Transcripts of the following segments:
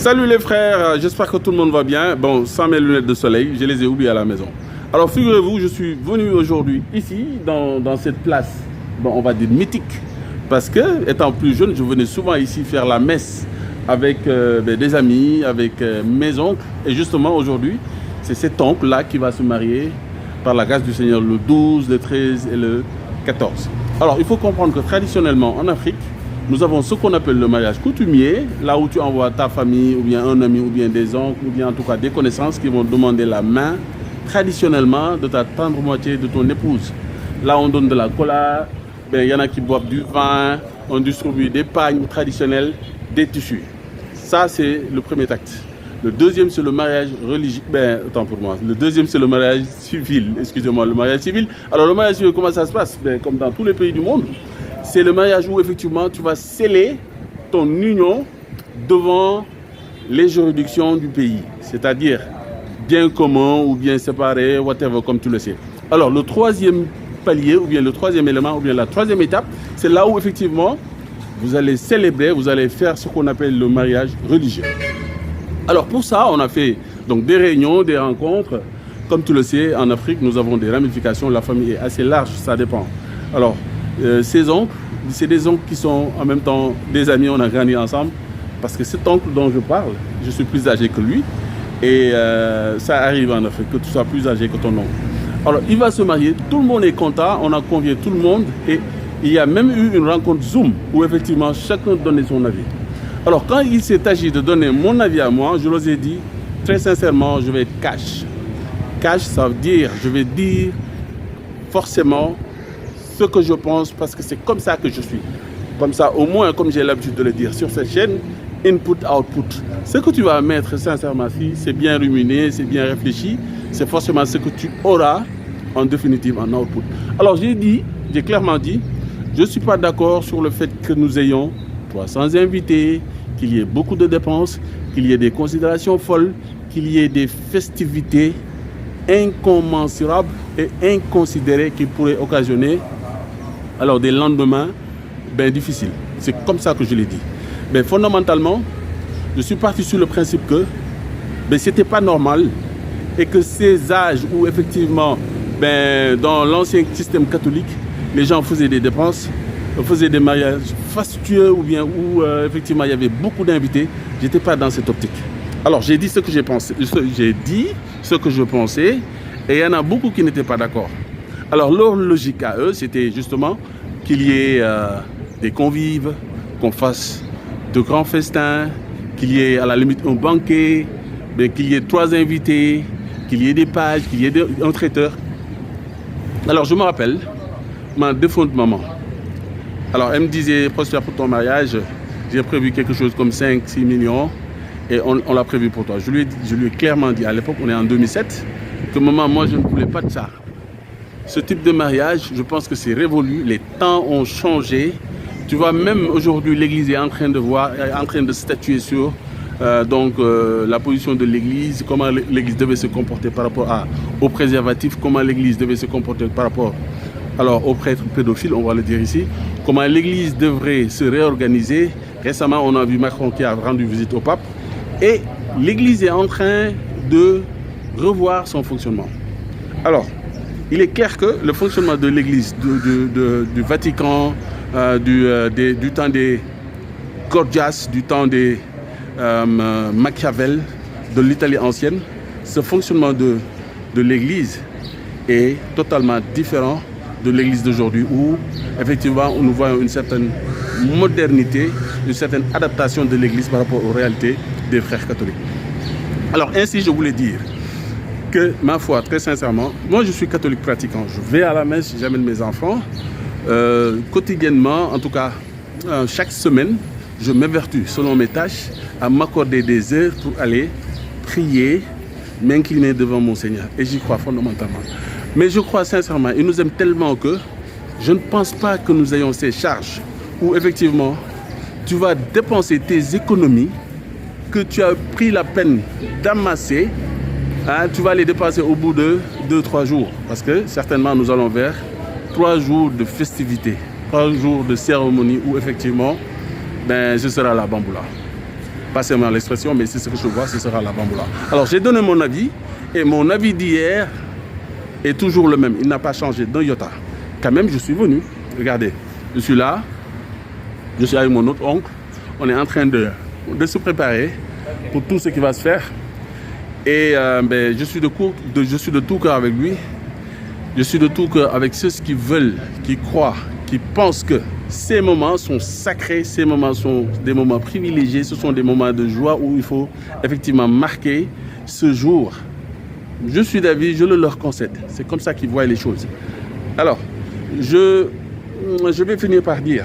Salut les frères, j'espère que tout le monde va bien. Bon, sans mes lunettes de soleil, je les ai oubliées à la maison. Alors figurez-vous, je suis venu aujourd'hui ici, dans cette place, bon, on va dire mythique. Parce que, étant plus jeune, je venais souvent ici faire la messe avec des amis, avec mes oncles. Et justement aujourd'hui, c'est cet oncle-là qui va se marier par la grâce du Seigneur le 12, le 13 et le 14. Alors il faut comprendre que traditionnellement en Afrique, nous avons ce qu'on appelle le mariage coutumier, là où tu envoies ta famille, ou bien un ami, ou bien des oncles, ou bien en tout cas des connaissances qui vont demander la main, traditionnellement, de ta tendre moitié de ton épouse. Là, on donne de la cola, il y en a qui boivent du vin, on distribue des pagnes traditionnelles, des tissus. Ça, c'est le premier acte. Le deuxième, c'est le mariage religieux. Attends pour moi. Le deuxième, c'est le mariage civil. Excusez-moi, le mariage civil. Alors, le mariage civil, comment ça se passe? Comme dans tous les pays du monde. C'est le mariage où effectivement tu vas sceller ton union devant les juridictions du pays, c'est-à-dire bien commun ou bien séparé, whatever, comme tu le sais. Alors le troisième palier ou bien le troisième élément ou bien la troisième étape, c'est là où effectivement vous allez célébrer, vous allez faire ce qu'on appelle le mariage religieux. Alors pour ça, on a fait donc des réunions, des rencontres. Comme tu le sais, en Afrique, nous avons des ramifications, la famille est assez large, ça dépend. Alors, ces oncles, c'est des oncles qui sont en même temps des amis, on a grandi ensemble. Parce que cet oncle dont je parle, je suis plus âgé que lui. Et ça arrive en Afrique, que tu sois plus âgé que ton oncle. Alors, il va se marier, tout le monde est content, on a convié tout le monde. Et il y a même eu une rencontre Zoom où effectivement chacun donnait son avis. Alors, quand il s'est agi de donner mon avis à moi, je leur ai dit, très sincèrement, je vais être cash. Cash, ça veut dire, je vais dire forcément ce que je pense parce que c'est comme ça que je suis. Comme ça, au moins, comme j'ai l'habitude de le dire sur cette chaîne, input, output. Ce que tu vas mettre sincèrement, si c'est bien ruminé, c'est bien réfléchi, c'est forcément ce que tu auras en définitive en output. Alors j'ai clairement dit, je ne suis pas d'accord sur le fait que nous ayons 300 invités, qu'il y ait beaucoup de dépenses, qu'il y ait des considérations folles, qu'il y ait des festivités incommensurables et inconsidérées qui pourraient occasionner alors des lendemains difficiles. C'est comme ça que je l'ai dit. Mais fondamentalement, je suis parti sur le principe que ce n'était pas normal et que ces âges où effectivement, dans l'ancien système catholique, les gens faisaient des dépenses, faisaient des mariages fastueux ou bien où effectivement il y avait beaucoup d'invités, je n'étais pas dans cette optique. Alors j'ai dit ce que j'ai pensé, j'ai dit ce que je pensais et il y en a beaucoup qui n'étaient pas d'accord. Alors leur logique à eux, c'était justement qu'il y ait des convives, qu'on fasse de grands festins, qu'il y ait à la limite un banquet, qu'il y ait 3 invités, qu'il y ait des pages, qu'il y ait un traiteur. Alors je me rappelle, ma défunte maman. Alors elle me disait, prospère pour ton mariage, j'ai prévu quelque chose comme 5-6 millions et on l'a prévu pour toi. Je lui ai clairement dit, à l'époque, on est en 2007, que maman, moi je ne voulais pas de ça. Ce type de mariage, je pense que c'est révolu, les temps ont changé. Tu vois, même aujourd'hui, l'Église est en train de statuer sur la position de l'Église, comment l'Église devait se comporter par rapport aux préservatifs, comment l'Église devait se comporter par rapport aux prêtres pédophiles, on va le dire ici, comment l'Église devrait se réorganiser. Récemment, on a vu Macron qui a rendu visite au pape et l'Église est en train de revoir son fonctionnement. Alors, il est clair que le fonctionnement de l'Église, du Vatican, du temps des Gorgias, du temps des Machiavel, de l'Italie ancienne, ce fonctionnement de l'Église est totalement différent de l'Église d'aujourd'hui où effectivement nous voyons une certaine modernité, une certaine adaptation de l'Église par rapport aux réalités des frères catholiques. Alors ainsi je voulais dire que ma foi, très sincèrement, moi je suis catholique pratiquant, je vais à la messe, j'amène mes enfants, quotidiennement, en tout cas chaque semaine, je m'évertue selon mes tâches à m'accorder des heures pour aller prier, m'incliner devant mon Seigneur et j'y crois fondamentalement. Mais je crois sincèrement, il nous aime tellement que je ne pense pas que nous ayons ces charges où effectivement tu vas dépenser tes économies que tu as pris la peine d'amasser. Tu vas les dépenser au bout de 2-3 jours. Parce que certainement nous allons vers 3 jours de festivités, 3 jours de cérémonie où effectivement ce sera la bamboula. Passez-moi l'expression, mais c'est ce que je vois, ce sera la bamboula. Alors, j'ai donné mon avis, et mon avis d'hier est toujours le même. Il n'a pas changé d'un iota. Quand même, je suis venu. Regardez, je suis là, je suis avec mon autre oncle. On est en train de se préparer pour tout ce qui va se faire. Et je suis de tout cœur avec lui. Je suis de tout cœur avec ceux qui veulent, qui croient, qui pensent que ces moments sont sacrés, ces moments sont des moments privilégiés, ce sont des moments de joie où il faut effectivement marquer ce jour. Je suis d'avis, je le leur concède. C'est comme ça qu'ils voient les choses. Alors, je vais finir par dire,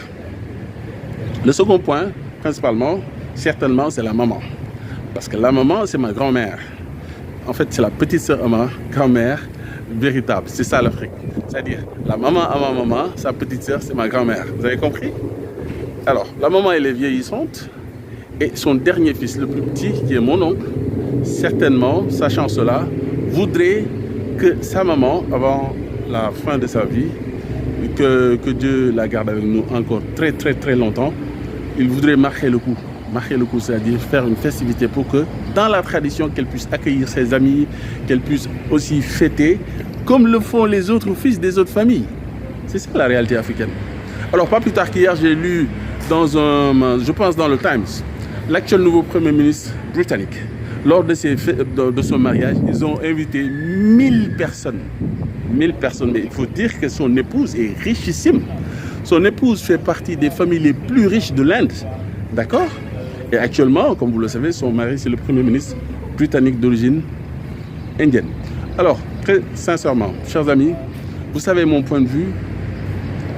le second point, principalement, certainement, c'est la maman. Parce que la maman, c'est ma grand-mère. En fait, c'est la petite sœur à ma grand-mère véritable. C'est ça l'Afrique. C'est-à-dire, la maman à ma maman, sa petite sœur, c'est ma grand-mère. Vous avez compris? Alors, la maman, elle est vieillissante. Et son dernier fils, le plus petit, qui est mon oncle, certainement, sachant cela, voudrait que sa maman, avant la fin de sa vie, que Dieu la garde avec nous encore très très très longtemps, il voudrait marquer le coup. Marquer le coup, c'est-à-dire faire une festivité pour que, dans la tradition, qu'elle puisse accueillir ses amis, qu'elle puisse aussi fêter, comme le font les autres fils des autres familles. C'est ça la réalité africaine. Alors, pas plus tard qu'hier, j'ai lu je pense dans le Times, l'actuel nouveau Premier ministre britannique, lors de son mariage, ils ont invité 1000 personnes. 1000 personnes. Mais il faut dire que son épouse est richissime. Son épouse fait partie des familles les plus riches de l'Inde. D'accord? Et actuellement, comme vous le savez, son mari, c'est le Premier ministre britannique d'origine indienne. Alors, très sincèrement, chers amis, vous savez mon point de vue.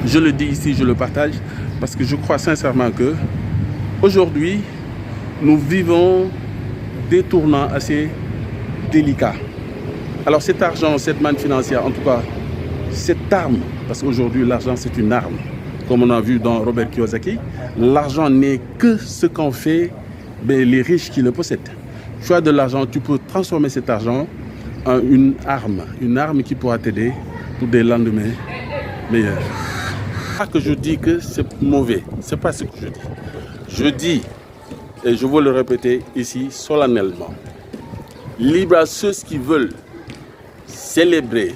Je le dis ici, je le partage, parce que je crois sincèrement que aujourd'hui, nous vivons des tournants assez délicats. Alors cet argent, cette manne financière, en tout cas, cette arme, parce qu'aujourd'hui l'argent c'est une arme, comme on a vu dans Robert Kiyosaki, l'argent n'est que ce qu'en fait les riches qui le possèdent. Tu as de l'argent, tu peux transformer cet argent en une arme qui pourra t'aider pour des lendemains meilleurs. Pas que je dis que c'est mauvais, c'est pas ce que je dis. Je dis, et je veux le répéter ici solennellement, libre à ceux qui veulent célébrer,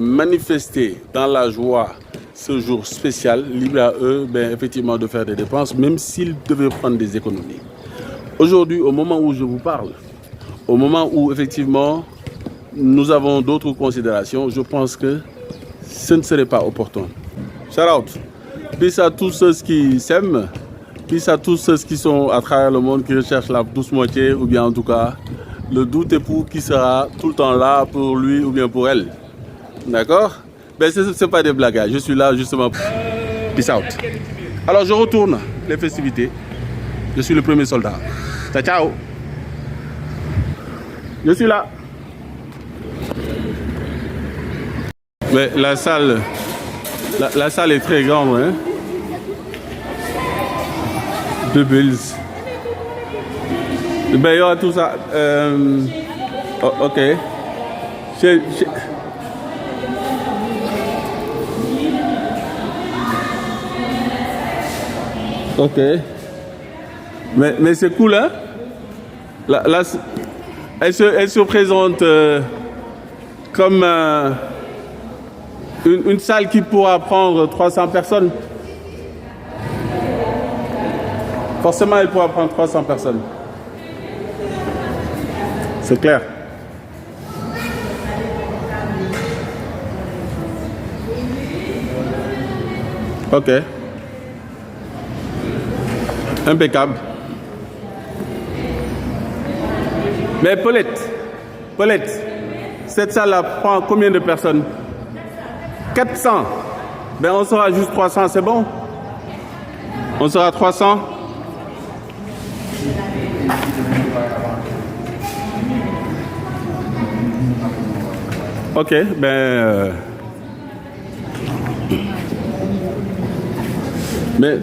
manifester dans la joie ce jour spécial, libre à eux effectivement de faire des dépenses, même s'ils devaient prendre des économies. Aujourd'hui, au moment où je vous parle, au moment où effectivement nous avons d'autres considérations, je pense que ce ne serait pas opportun. Shout out. Peace à tous ceux qui s'aiment, peace à tous ceux qui sont à travers le monde, qui recherchent la douce moitié, ou bien en tout cas le doux époux qui sera tout le temps là pour lui ou bien pour elle. D'accord? Ben c'est pas des blagues, je suis là justement pour... Peace out. Alors je retourne les festivités. Je suis le premier soldat. Ciao, ciao. Je suis là. Mais la salle est très grande, hein? Deux bulles. Ben, il y aura tout ça. Ok. Ok. Mais c'est cool, hein? Elle se présente comme une salle qui pourra prendre 300 personnes. Forcément, elle pourra prendre 300 personnes. C'est clair. Ok. Impeccable. Mais Paulette, cette salle-là prend combien de personnes? 400. Ben on sera juste 300, c'est bon? On sera 300. Ok, mais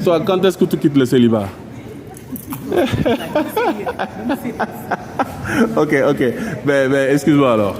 toi, quand est-ce que tu quittes le célibat? Ok, excuse-moi alors.